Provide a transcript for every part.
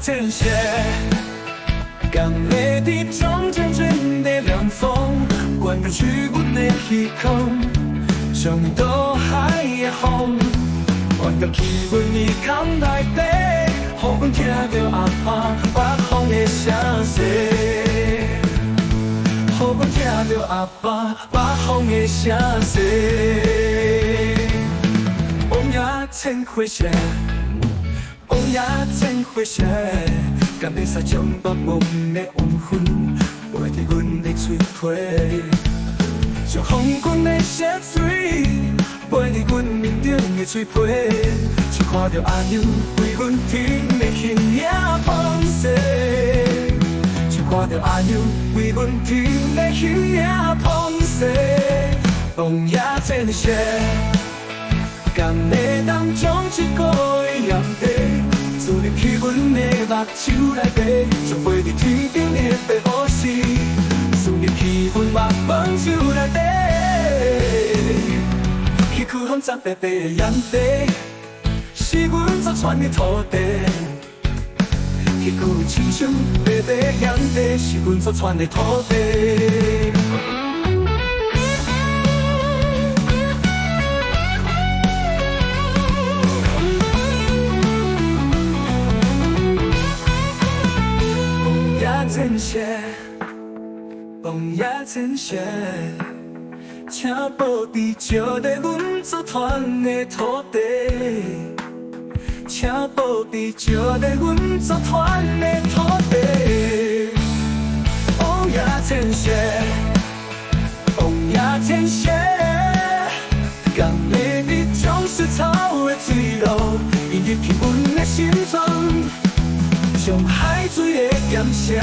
天蝎，刚烈的装着真的凉风，灌入去我的鼻孔，像你都海的风，我的气温已扛来底，予阮听着阿爸北风的声势，予阮听着阿爸北风的声势。风呀真会写，风呀真会写，敢会使将北风的黄昏飞伫阮的嘴皮，将风滚的血水飞伫阮面顶的嘴皮，就看到阿娘为阮天的形影放射，就看到阿娘为阮天的形影放射。风呀真写，甘的当中一个样地，注入去阮的目睭内底，将飞伫天顶的白乌丝，注入去阮目光睭内底。迄区风脏白白的眼地，是阮所传的土地。迄区青春白白的眼地，是阮所传的土地。天蝎，风也天蝎，请保庇照在阮所传的土地，请保庇照在阮所传的土地。风也天蝎，风也天蝎，刚烈的将是草的水路，引入去阮的心中。像海水的咸涩，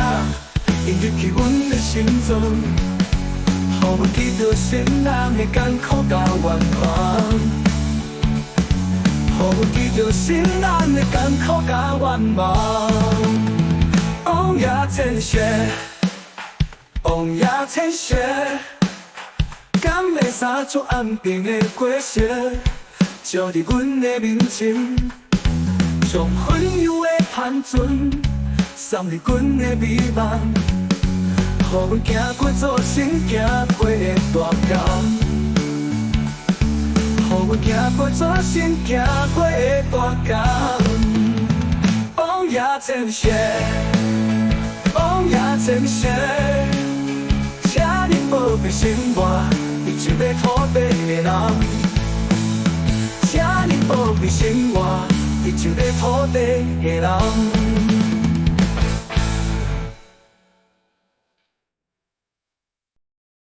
引入去阮的心中，予阮记着先人的艰苦甲愿望，予阮记着先人的艰苦甲愿望。风也天蝎，风也天蝎，敢会洒出安平的果实，照伫阮的面前。将温柔的盼存，送入阮的美梦，予阮行过做先行过的大江，予阮行过做先行过的大江。风也天蝎，风也天蝎，请你保庇生活伫这个土地的人，请你保庇生活伫这个土地的人。